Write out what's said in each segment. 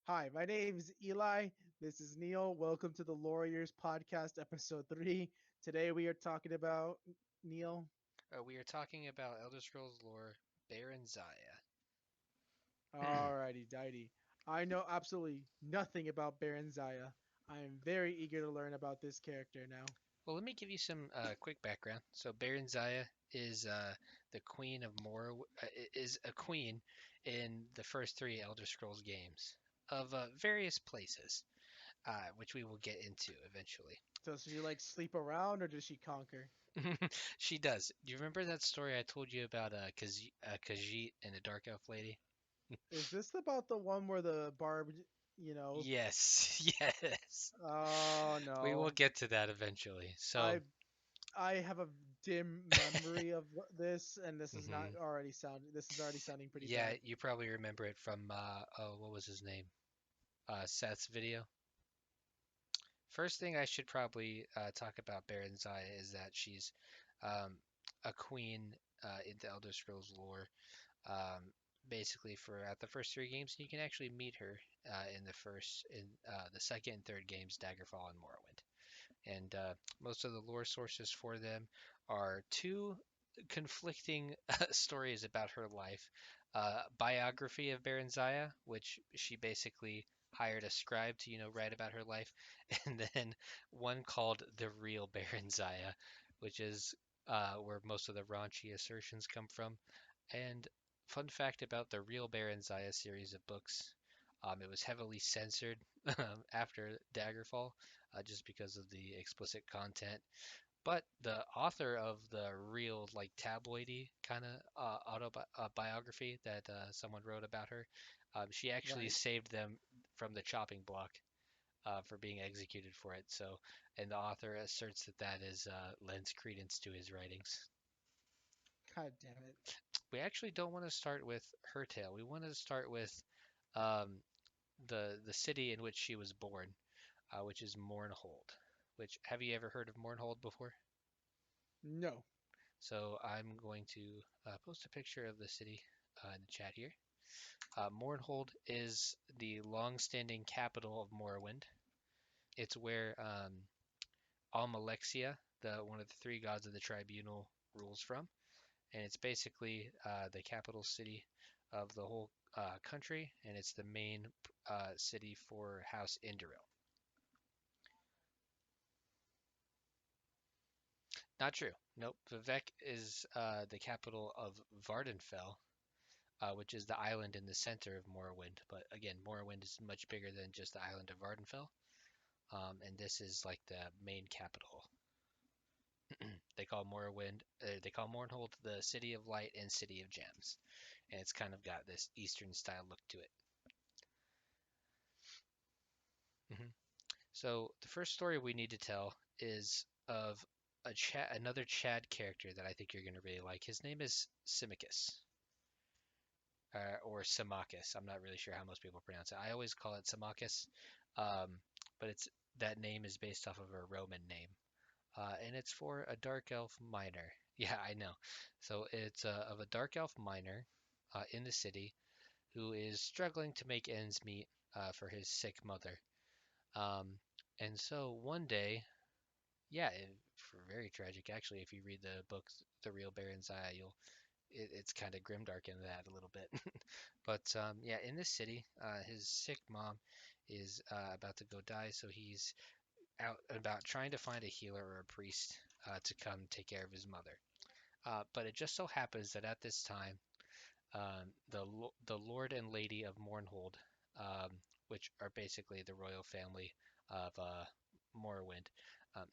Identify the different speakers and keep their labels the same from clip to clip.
Speaker 1: Hi, my name is Eli. This is Neil. Welcome to the Lorerriors podcast, episode 3. Today we are talking about Neil.
Speaker 2: We are talking about Elder Scrolls lore Barenziah.
Speaker 1: Alrighty, dighty. I know absolutely nothing about Barenziah. I am very eager to learn about this character now.
Speaker 2: Well, let me give you some quick background. So Barenziah is the queen of is a queen in the first three Elder Scrolls games of various places, which we will get into eventually.
Speaker 1: Does she like sleep around or does she conquer?
Speaker 2: She does. Do you remember that story I told you about Khajiit and the Dark Elf lady?
Speaker 1: Is this about the one where the barbed, you know?
Speaker 2: Yes, yes.
Speaker 1: Oh
Speaker 2: We will
Speaker 1: no.
Speaker 2: get to that eventually. So,
Speaker 1: I I have a dim memory of this, and this is
Speaker 2: mhm.
Speaker 1: not already sound. This is already sounding pretty
Speaker 2: Yeah,
Speaker 1: bad.
Speaker 2: you probably remember it from oh, what was his name? Seth's video. First thing I should probably talk about Barenziah is that she's um, a queen in the Elder Scrolls lore. Um, Basically, for at the first three games, you can actually meet her in the second and third games, Daggerfall and Morrowind. And most of the lore sources for them are two conflicting stories about her life. Biography of Barenziah, which she basically hired a scribe to, write about her life, and then one called The Real Barenziah, which is where most of the raunchy assertions come from. And fun fact about the Real Barenziah series of books, it was heavily censored after Daggerfall, just because of the explicit content. But the author of the real, like, tabloidy kind of autobiography that someone wrote about her, she actually
Speaker 1: Right.
Speaker 2: saved them from the chopping block for being executed for it. So, and the author asserts that that is lends credence to his writings.
Speaker 1: God damn it.
Speaker 2: We actually don't want to start with her tale. We want to start with um, the city in which she was born, which is Mournhold. Which have you ever heard of Mournhold before?
Speaker 1: No.
Speaker 2: So I'm going to post a picture of the city in the chat here. Mournhold is the long-standing capital of Morrowind. It's where Almalexia, the one of the three gods of the tribunal, rules from, and it's basically the capital city of the whole country, and it's the main city for House Indoril. Not true. Nope. Vivek is the capital of Vardenfell, which is the island in the center of Morrowind. But again, Morrowind is much bigger than just the island of Vardenfell, and this is like the main capital. They call Mournhold the City of Light and City of Gems, and it's kind of got this Eastern style look to it. hmm So the first story we need to tell is of another Chad character that I think you're going to really like. His name is Simicus. Or Symmachus. I'm not really sure how most people pronounce it. I always call it Symmachus, um, but it's that name is based off of a Roman name, and it's for a dark elf miner. Yeah, I know. So it's of a dark elf miner in the city who is struggling to make ends meet for his sick mother. Um, and so one day, yeah, for very tragic actually. If you read the books, The Real Barenziah, it's kind of grimdark in that a little bit. But yeah, in this city, his sick mom is about to go die, so he's out and about trying to find a healer or a priest to come take care of his mother. But it just so happens that at this time, the Lord and Lady of Mournhold, which are basically the royal family of Morrowind.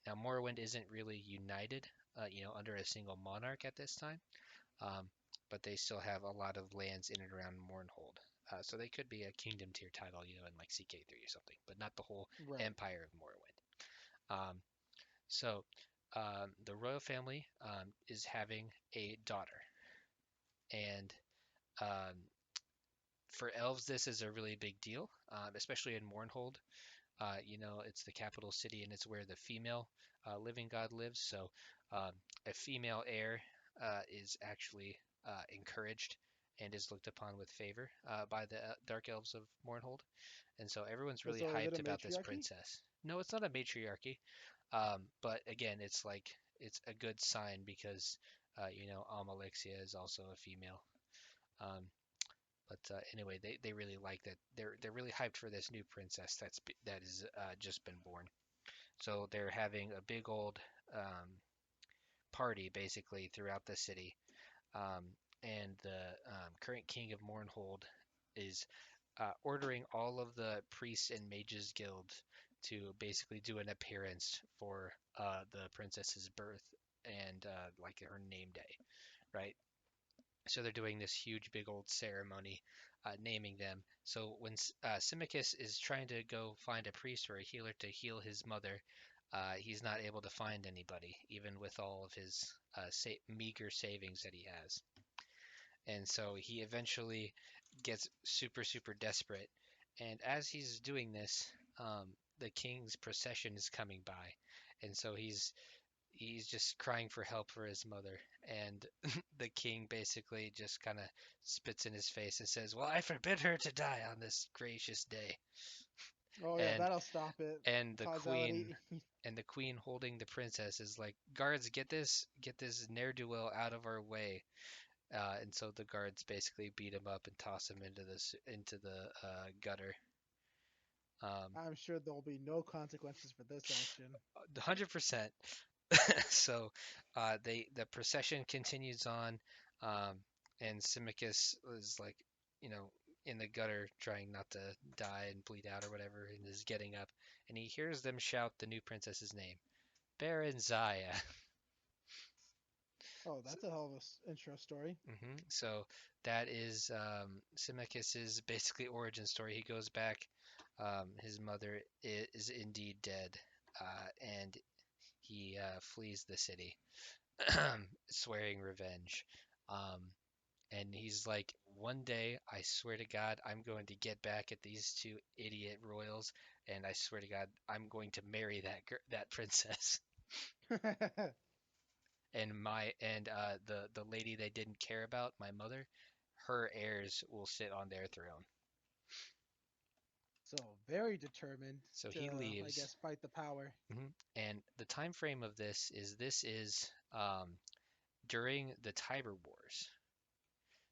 Speaker 2: Now, Morrowind isn't really united, under a single monarch at this time, um, but they still have a lot of lands in and around Mournhold. So they could be a kingdom tier title, in like CK3 or something, but not the whole
Speaker 1: Right.
Speaker 2: empire of Morrowind. Um, so the royal family is having a daughter, and um, for elves, this is a really big deal, especially in Mournhold. It's the capital city and it's where the female living god lives. So a female heir is actually encouraged and is looked upon with favor by the Dark Elves of Mournhold. And so everyone's really
Speaker 1: So is it a
Speaker 2: hyped about this
Speaker 1: matriarchy?
Speaker 2: princess. No, it's not a matriarchy, but again, it's like it's a good sign because Amalexia is also a female. Um, but anyway, they really like that. They're really hyped for this new princess that is just been born. So they're having a big old um, party basically throughout the city. Um, and the current king of Mournhold is ordering all of the priests and mages guilds to basically do an appearance for the princess's birth and like her name day, right? So they're doing this huge, big old ceremony naming them. So when Symmachus is trying to go find a priest or a healer to heal his mother, he's not able to find anybody, even with all of his meager savings that he has. And so he eventually gets super, super desperate. And as he's doing this, the king's procession is coming by. And so he's just crying for help for his mother. And the king basically just kind of spits in his face and says, "Well, I forbid her to die on this gracious day."
Speaker 1: Oh yeah,
Speaker 2: And
Speaker 1: that'll stop it.
Speaker 2: and the queen
Speaker 1: Causality.
Speaker 2: and the queen holding the princess is like, "Guards, get this ne'er do well out of our way." And so the guards basically beat him up and toss him into the gutter. Um,
Speaker 1: I'm sure there'll be no consequences for this action.
Speaker 2: 100%. So the procession continues on, um, and Symmachus is like, you know, in the gutter trying not to die and bleed out or whatever, and is getting up, and he hears them shout the new princess's name, Barenziah.
Speaker 1: Oh, that's a hell of a intro story.
Speaker 2: So that is Symmachus's basically origin story. He goes back. His mother is indeed dead, and he flees the city, swearing revenge. Um, and he's like, one day, I swear to God, I'm going to get back at these two idiot royals, and I swear to God, I'm going to marry that princess. And the lady they didn't care about, my mother, her heirs will sit on their throne.
Speaker 1: So very determined
Speaker 2: So
Speaker 1: to,
Speaker 2: he
Speaker 1: I
Speaker 2: leaves.
Speaker 1: guess, fight the power.
Speaker 2: And the time frame of this is during the Tiber Wars.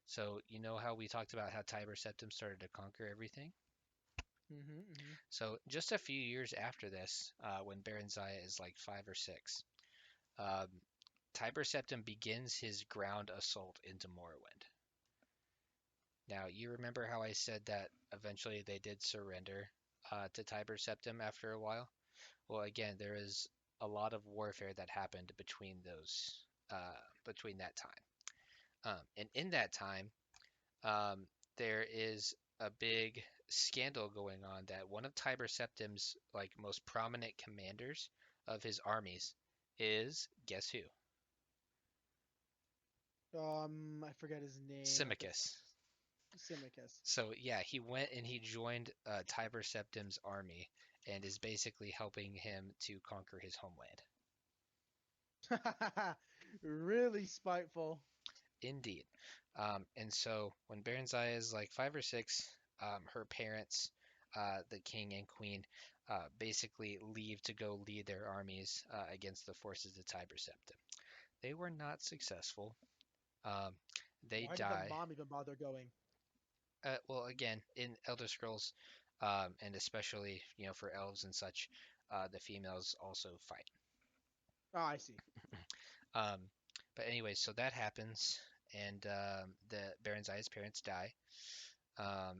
Speaker 2: So you know how we talked about how Tiber Septim started to conquer everything?
Speaker 1: Hmm.
Speaker 2: So just a few years after this, when Barenziah is like 5 or 6, um, Tiber Septim begins his ground assault into Morrowind. Now, you remember how I said that eventually they did surrender to Tiber Septim after a while? Well, again, there is a lot of warfare that happened between that time. And in that time, um, there is a big scandal going on that one of Tiber Septim's like most prominent commanders of his armies is, guess who?
Speaker 1: I forget his name at this.
Speaker 2: Symmachus.
Speaker 1: Symmachus.
Speaker 2: So yeah, he went and he joined Tiber Septim's army and is basically helping him to conquer his homeland.
Speaker 1: Really spiteful.
Speaker 2: Indeed. And so when Barenziah is like 5 or 6, her parents, the king and queen, basically leave to go lead their armies against the forces of Tiber Septim. They were not successful. Um, they
Speaker 1: Why did the
Speaker 2: die.
Speaker 1: mom even bother going?
Speaker 2: Well, again, in Elder Scrolls, and especially for elves and such, the females also fight.
Speaker 1: Oh, I see.
Speaker 2: Um, but anyway, so that happens, and the Barenziah's parents die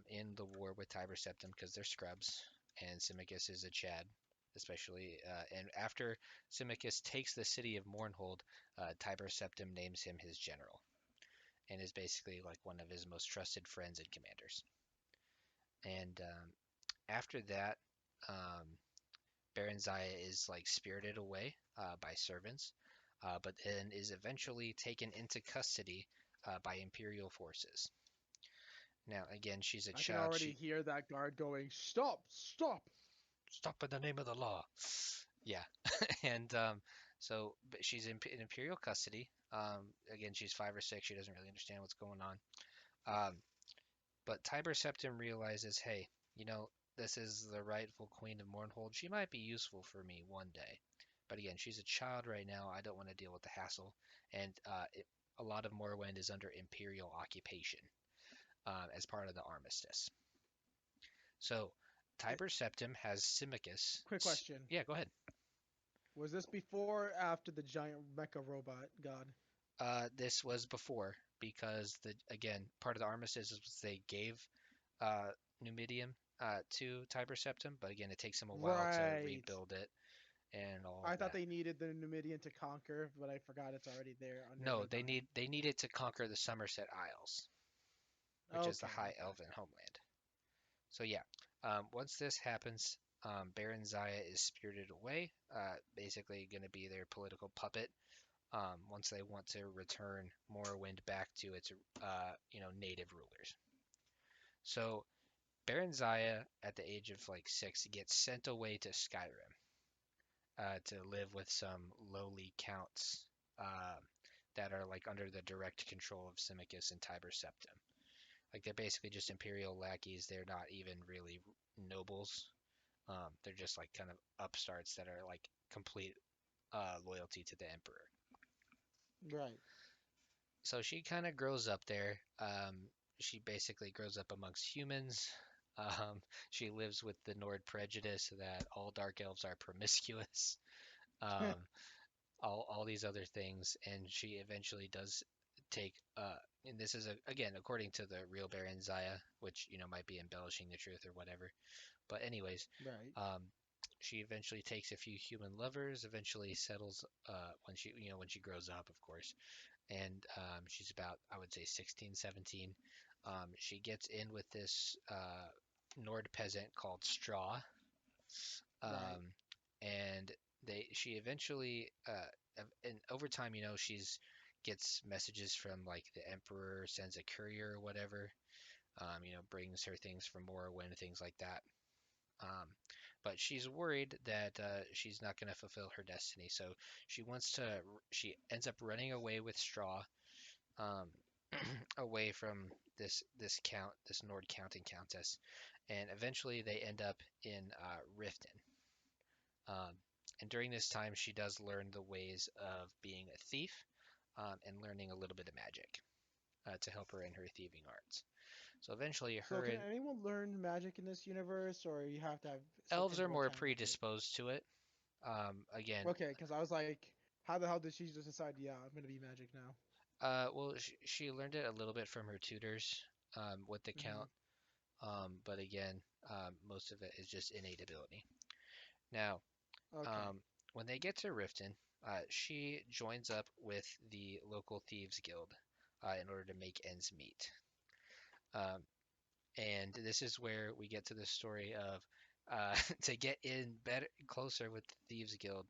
Speaker 2: in the war with Tiber Septim because they're scrubs, and Symmachus is a Chad, especially. And after Symmachus takes the city of Mournhold, Tiber Septim names him his general, and is basically like one of his most trusted friends and commanders. And after that, um, Barenziah is like spirited away by servants, but then is eventually taken into custody by Imperial forces. Now, again, she's a
Speaker 1: I can
Speaker 2: child.
Speaker 1: already
Speaker 2: She
Speaker 1: hear that guard going, "Stop! Stop!"
Speaker 2: stop in the name of the law. Yeah, and so but she's in Imperial custody. Again, she's 5 or 6. She doesn't really understand what's going on. Um, but Tiber Septim realizes, hey, you know, this is the rightful Queen of Mournhold. She might be useful for me one day. But again, she's a child right now. I don't want to deal with the hassle. And a lot of Morrowind is under Imperial occupation as part of the armistice. So
Speaker 1: Eh,
Speaker 2: Tiber Septim has Simicus.
Speaker 1: quick question:
Speaker 2: Yeah, go ahead.
Speaker 1: Was this before or after the giant mecha robot god?
Speaker 2: This was before because the again part of the armistice is they gave uh, Numidium to Tiber Septim, but again it takes him a while to
Speaker 1: Right.
Speaker 2: rebuild it and all
Speaker 1: I
Speaker 2: of
Speaker 1: thought
Speaker 2: that.
Speaker 1: they needed the Numidian to conquer, but I forgot it's already there under
Speaker 2: No,
Speaker 1: their domain.
Speaker 2: they needed to conquer the Somerset Isles, which is the
Speaker 1: Okay,
Speaker 2: High
Speaker 1: okay.
Speaker 2: Elven homeland. So yeah, once this happens, Barenziah is spirited away, basically going to be their political puppet. Once they want to return Morrowind back to its native rulers. So Barenziah, at the age of like 6, gets sent away to Skyrim to live with some lowly counts that are like under the direct control of Simicus and Tiber Septim. Like they're basically just imperial lackeys. They're not even really nobles. They're just like kind of upstarts that are like complete loyalty to the emperor.
Speaker 1: Right.
Speaker 2: So she kind of grows up there. She basically grows up amongst humans. Um, she lives with the Nord prejudice that all dark elves are promiscuous. Um, all these other things, and she eventually does take. And this is again according to the real Baron Zaya, which might be embellishing the truth or whatever. But anyways,
Speaker 1: Right.
Speaker 2: um, she eventually takes a few human lovers. Eventually settles when she grows up, of course, and she's about, I would say, 16, 17. She gets in with this Nord peasant called Straw,
Speaker 1: Right.
Speaker 2: um, and she eventually and over time, she's gets messages from like the emperor, sends a courier or whatever, brings her things from Morrowind, things like that. Um, but she's worried that she's not going to fulfill her destiny, so she wants to. She ends up running away with Straw, um, away from this Nord count and countess, and eventually they end up in Riften. Um, and during this time, she does learn the ways of being a thief and learning a little bit of magic to help her in her thieving arts. So eventually,
Speaker 1: So
Speaker 2: her
Speaker 1: can
Speaker 2: and
Speaker 1: anyone learn magic in this universe, or you have to have some
Speaker 2: elves are
Speaker 1: inborn
Speaker 2: more
Speaker 1: talent with it?
Speaker 2: predisposed to it. Again,
Speaker 1: Okay, because I was like, how the hell did she just decide? Yeah, I'm gonna be magic now.
Speaker 2: well, she learned it a little bit from her tutors with the
Speaker 1: Hmm.
Speaker 2: count, but again, most of it is just innate ability. Now,
Speaker 1: Okay.
Speaker 2: um, when they get to Riften, she joins up with the local thieves guild in order to make ends meet. Um, and this is where we get to the story of to get in better closer with the thieves guild.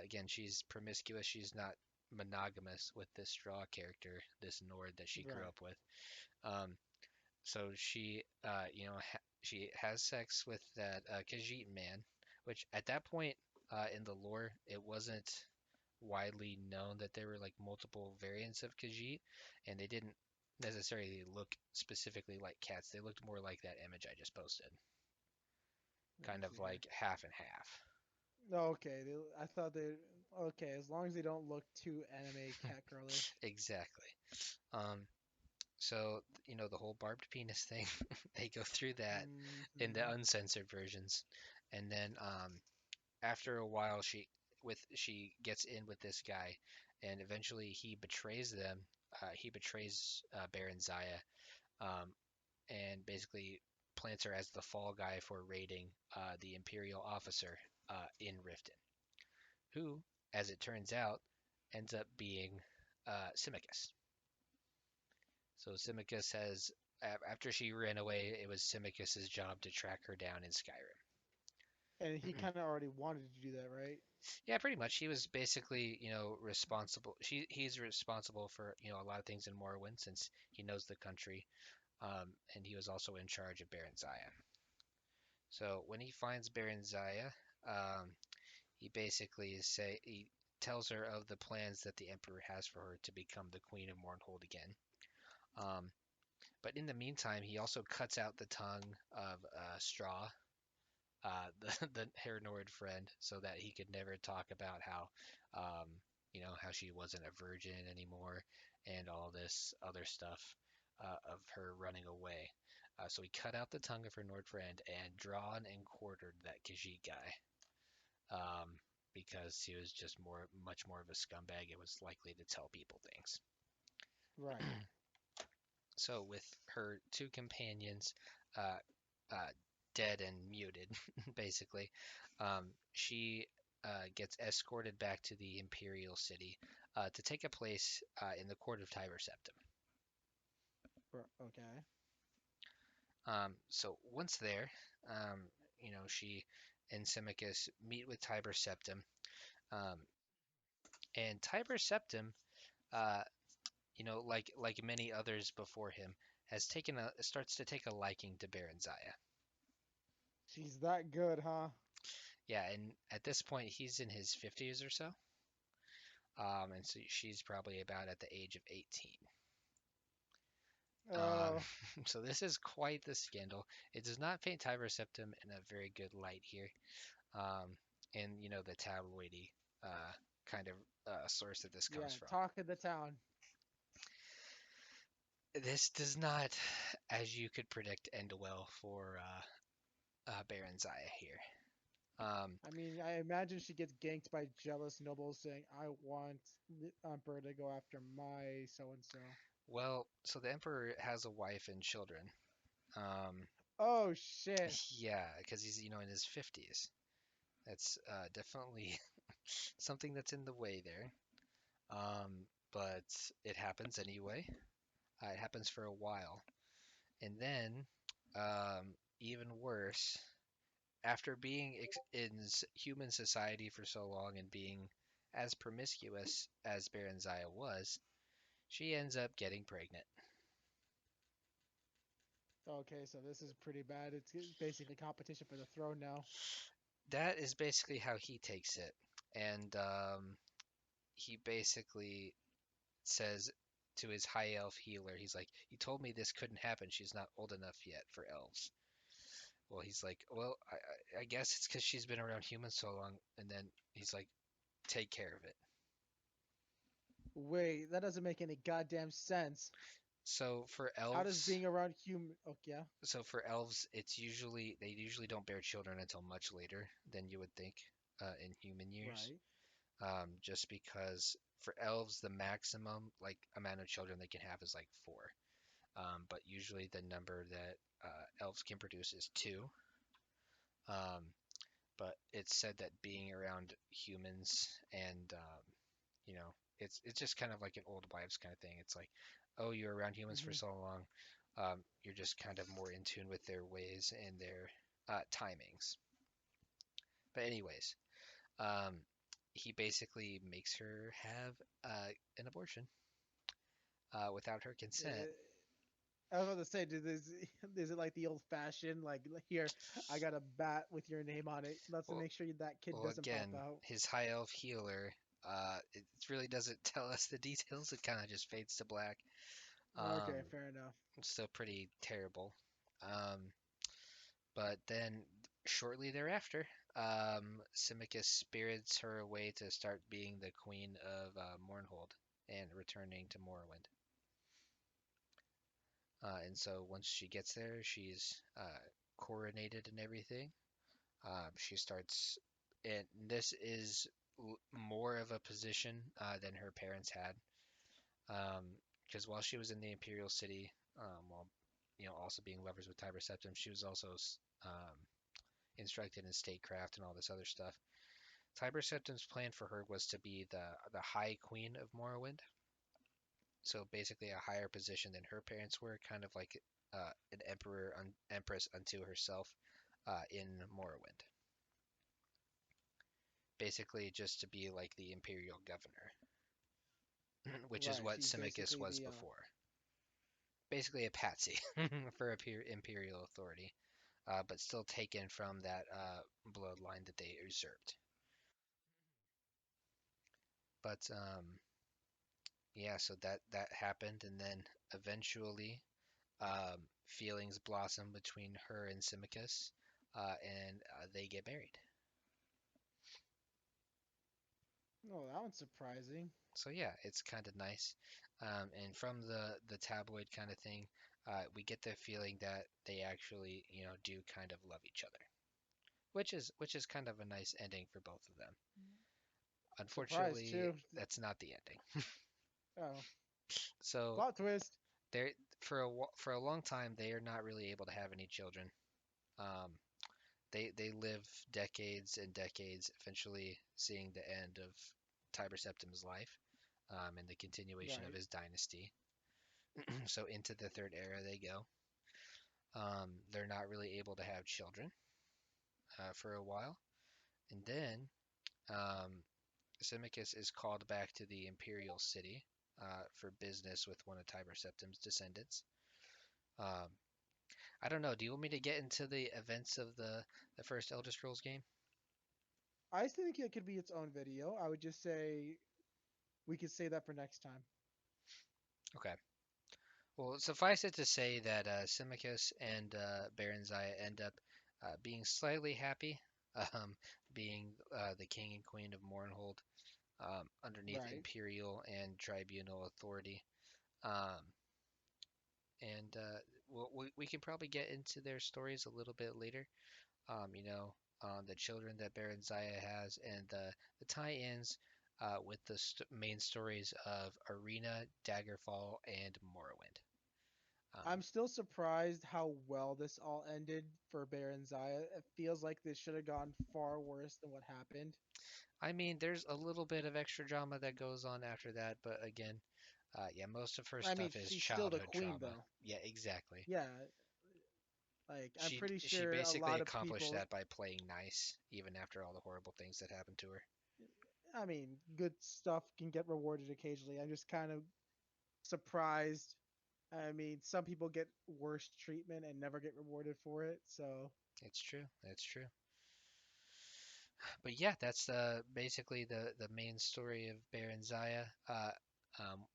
Speaker 2: Again, she's promiscuous. She's not monogamous with this straw character, this Nord that she grew
Speaker 1: Right.
Speaker 2: up with. Um, so she has sex with that Khajiit man, which at that point in the lore, it wasn't widely known that there were like multiple variants of Khajiit, and they didn't necessarily look specifically like cats. They looked more like that image I just posted,
Speaker 1: Let me
Speaker 2: kind of
Speaker 1: see here.
Speaker 2: like half and half.
Speaker 1: Okay. I thought they. Okay, as long as they don't look too anime cat girlish.
Speaker 2: Exactly. Um, so the whole barbed penis thing, they go through that in the
Speaker 1: Hmm.
Speaker 2: uncensored versions, and then after a while she gets in with this guy, and eventually he betrays them. He betrays Baron Zaya, um, and basically plants her as the fall guy for raiding the Imperial officer in Riften, who, as it turns out, ends up being Simicus. So Simicus has, after she ran away, it was Simicus's job to track her down in Skyrim.
Speaker 1: And he kind of already wanted to do that, right?
Speaker 2: Yeah, pretty much. He was basically, responsible. He's responsible for, a lot of things in Morrowind since he knows the country, and he was also in charge of Barenziah. So when he finds Barenziah, um, he tells her of the plans that the Emperor has for her to become the Queen of Mournhold again. Um, But in the meantime, he also cuts out the tongue of Straw, her Nord friend, so that he could never talk about how, um, how she wasn't a virgin anymore and all this other stuff of her running away. So he cut out the tongue of her Nord friend and drawn and quartered that Khajiit guy. Um, because he was just much more of a scumbag and was likely to tell people things.
Speaker 1: Right.
Speaker 2: So with her two companions, uh, uh, dead and muted, basically, she gets escorted back to the Imperial City to take a place in the court of Tiber Septim.
Speaker 1: Okay.
Speaker 2: So once there, um, she and Symmachus meet with Tiber Septim, um, and Tiber Septim, uh, like many others before him, has taken a starts to take a liking to Barenziah.
Speaker 1: She's that good, huh?
Speaker 2: Yeah, and at this point he's in his 50s or so, and so she's probably about at the age of 18. Um,
Speaker 1: Oh,
Speaker 2: so this is quite the scandal. It does not paint Tiber Septim in a very good light here, um, in the tabloidy uh, kind of source that this
Speaker 1: yeah.
Speaker 2: comes from.
Speaker 1: Talk of the town.
Speaker 2: This does not, as you could predict, end well for Barenziah here. Um,
Speaker 1: I mean, I imagine she gets ganked by jealous nobles saying, "I want the emperor to go after my so and so."
Speaker 2: well, so the emperor has a wife and children. Um,
Speaker 1: Oh shit.
Speaker 2: yeah, because he's in his 50s. That's definitely something that's in the way there. But it happens anyway. It happens for a while, and then even worse, after being in human society for so long and being as promiscuous as Barenziah was, she ends up getting pregnant.
Speaker 1: Okay, so this is pretty bad. It's basically competition for the throne now.
Speaker 2: That is basically how he takes it, and he basically says to his high elf healer, he's like, "You told me this couldn't happen. She's not old enough yet for elves." Well, he's like, "Well, I guess it's because she's been around humans so long." And then he's like, "Take care of it."
Speaker 1: Wait, that doesn't make any goddamn sense.
Speaker 2: So for
Speaker 1: How does
Speaker 2: elves,
Speaker 1: being around human? Oh yeah.
Speaker 2: it's usually they usually don't bear children until much later than you would think in human years.
Speaker 1: Right.
Speaker 2: Just because for elves the maximum like amount of children they can have is like four. But usually the number that elves can produce is two. Um, but it's said that being around humans and it's just kind of like an old wives kind of thing. It's like, oh, you're around humans for
Speaker 1: Hmm.
Speaker 2: so long, you're just kind of more in tune with their ways and their timings. But anyways, um, he basically makes her have an abortion without her consent.
Speaker 1: I was about to say, is it like the old fashioned, like here, I got a bat with your name on it. Let's
Speaker 2: Well,
Speaker 1: make sure that kid
Speaker 2: well,
Speaker 1: doesn't pop
Speaker 2: again,
Speaker 1: out.
Speaker 2: his high elf healer, it really doesn't tell us the details. It kind of just fades to black. Um,
Speaker 1: Okay, fair enough.
Speaker 2: it's still pretty terrible. Um, but then shortly thereafter, Symmachus spirits her away to start being the queen of Mournhold and returning to Morrowind. And so once she gets there, she's coronated and everything. She starts, and this is more of a position than her parents had. Because while she was in the Imperial City, while also being lovers with Tiber Septim, she was also um, instructed in statecraft and all this other stuff. Tiber Septim's plan for her was to be the High Queen of Morrowind, so basically a higher position than her parents were, kind of like an empress unto herself in Morrowind. Basically, just to be like the imperial governor, which is
Speaker 1: Right,
Speaker 2: what
Speaker 1: she's
Speaker 2: Symmachus
Speaker 1: basically
Speaker 2: was
Speaker 1: the
Speaker 2: before. Basically, a patsy for imperial authority, but still taken from that bloodline that they usurped. But yeah, so that happened, and then eventually, feelings blossom between her and Symmachus, and they get married.
Speaker 1: Oh, that one's surprising.
Speaker 2: So yeah, it's kind of nice. And from the tabloid kind of thing, we get the feeling that they actually, do kind of love each other, which is kind of a nice ending for both of them.
Speaker 1: Surprised
Speaker 2: Unfortunately,
Speaker 1: too.
Speaker 2: that's not the ending.
Speaker 1: Oh,
Speaker 2: So
Speaker 1: plot twist.
Speaker 2: they're for a long time they are not really able to have any children. Um, they live decades and decades, eventually seeing the end of Tiber Septim's life, and the continuation of
Speaker 1: Right.
Speaker 2: his dynasty. So into the third era they go. They're not really able to have children for a while, and then um, Symmachus is called back to the imperial city for business with one of Tiber Septim's descendants. Um, I don't know. Do you want me to get into the events of the first Elder Scrolls game?
Speaker 1: I still think it could be its own video. I would just say we could say that for next time.
Speaker 2: Okay. Well, suffice it to say that Symmachus and Barenziah end up being slightly happy, um, being the king and queen of Mournhold underneath
Speaker 1: Right.
Speaker 2: imperial and tribunal authority. Um, and we can probably get into their stories a little bit later. The children that Barenziah has and the tie-ins with the main stories of Arena, Daggerfall, and Morrowind.
Speaker 1: I'm
Speaker 2: Um,
Speaker 1: still surprised how well this all ended for Barenziah. It feels like this should have gone far worse than what happened.
Speaker 2: I mean, there's a little bit of extra drama that goes on after that, but again, yeah, most of her
Speaker 1: I mean,
Speaker 2: stuff is
Speaker 1: she's still the
Speaker 2: childhood
Speaker 1: queen,
Speaker 2: trauma.
Speaker 1: though.
Speaker 2: Yeah, exactly.
Speaker 1: Yeah, like I'm
Speaker 2: She
Speaker 1: pretty
Speaker 2: she
Speaker 1: sure a
Speaker 2: basically
Speaker 1: lot of
Speaker 2: accomplished
Speaker 1: people.
Speaker 2: that by playing nice, even after all the horrible things that happened to her.
Speaker 1: I mean, good stuff can get rewarded occasionally. I'm just kind of surprised. I mean, some people get worse treatment and never get rewarded for it. So
Speaker 2: It's true. It's true. But yeah, that's basically the main story of Barenziah. Um,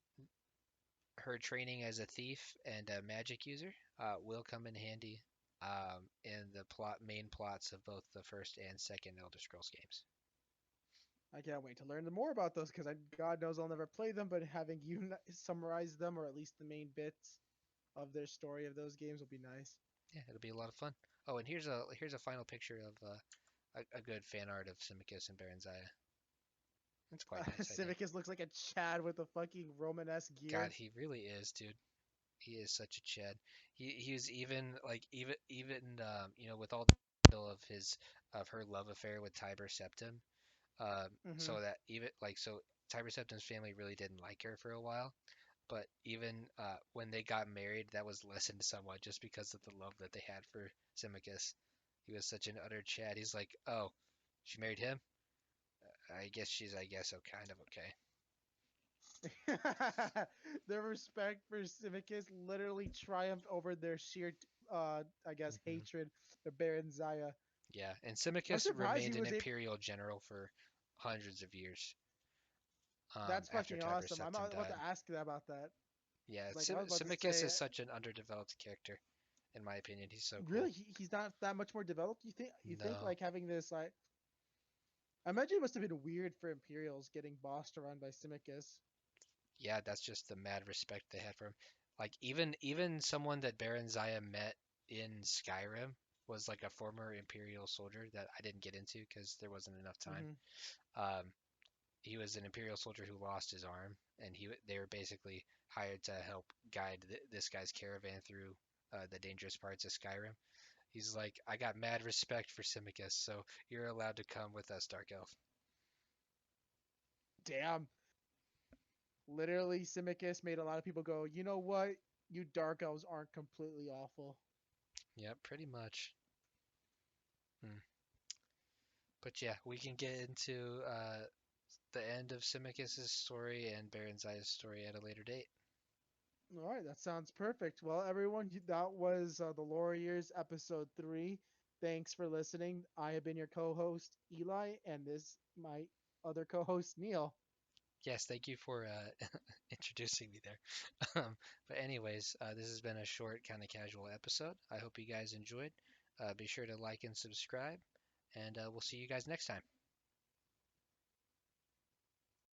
Speaker 2: Her training as a thief and a magic user will come in handy in the main plots of both the first and second Elder Scrolls games.
Speaker 1: I can't wait to learn more about those because God knows I'll never play them. But having you summarize them or at least the main bits of their story of those games will be nice.
Speaker 2: Yeah, it'll be a lot of fun. Oh, and here's a final picture of a good fan art of Symmachus and Barenziah. It's quite nice, I think.
Speaker 1: Civicus looks like a Chad with a fucking Romanesque
Speaker 2: God,
Speaker 1: gear.
Speaker 2: he really is, dude. He is such a Chad. He was even like even with all the scandal of her love affair with Tiber Septim.
Speaker 1: Hmm.
Speaker 2: So that even like so Tiber Septim's family really didn't like her for a while. But even when they got married, that was lessened somewhat just because of the love that they had for Symmachus. He was such an utter Chad. He's like, oh, she married him. I guess, oh, kind of okay.
Speaker 1: Their respect for Civicus literally triumphed over their sheer, I guess,
Speaker 2: Hmm.
Speaker 1: hatred for Baron Zaya.
Speaker 2: Yeah, and
Speaker 1: I'm
Speaker 2: Symmachus
Speaker 1: surprised he
Speaker 2: remained an
Speaker 1: was able.
Speaker 2: imperial general for hundreds of years
Speaker 1: That's
Speaker 2: after
Speaker 1: fucking
Speaker 2: Tiber
Speaker 1: awesome. I'm
Speaker 2: Septim
Speaker 1: about
Speaker 2: died.
Speaker 1: to ask that about that.
Speaker 2: Yeah,
Speaker 1: Like I was about to
Speaker 2: Symmachus
Speaker 1: say,
Speaker 2: is such an underdeveloped character, in my opinion. He's so
Speaker 1: really,
Speaker 2: cool.
Speaker 1: he's not that much more developed. You think? You think
Speaker 2: No,
Speaker 1: like having this like? I imagine it must have been weird for Imperials getting bossed around by Simicus.
Speaker 2: yeah, that's just the mad respect they had for him. Like even someone that Baron Zaya met in Skyrim was like a former Imperial soldier that I didn't get into because there wasn't enough time.
Speaker 1: Hmm.
Speaker 2: Um, he was an Imperial soldier who lost his arm, and they were basically hired to help guide this guy's caravan through the dangerous parts of Skyrim. He's like, I got mad respect for Symmachus, so you're allowed to come with us, Dark Elf.
Speaker 1: Damn. Literally, Simicus made a lot of people go, you know what? You dark elves aren't completely awful.
Speaker 2: Yep, pretty much. Hmm. But yeah, we can get into the end of Symmachus' story and Baron Zaya's story at a later date.
Speaker 1: All right, that sounds perfect. Well, everyone, that was the Lorerriors episode 3. Thanks for listening. I have been your co-host Eli, and this my other co-host Neil.
Speaker 2: Yes, thank you for introducing me there. But anyways, this has been a short, kind of casual episode. I hope you guys enjoyed. Be sure to like and subscribe, and we'll see you guys next time.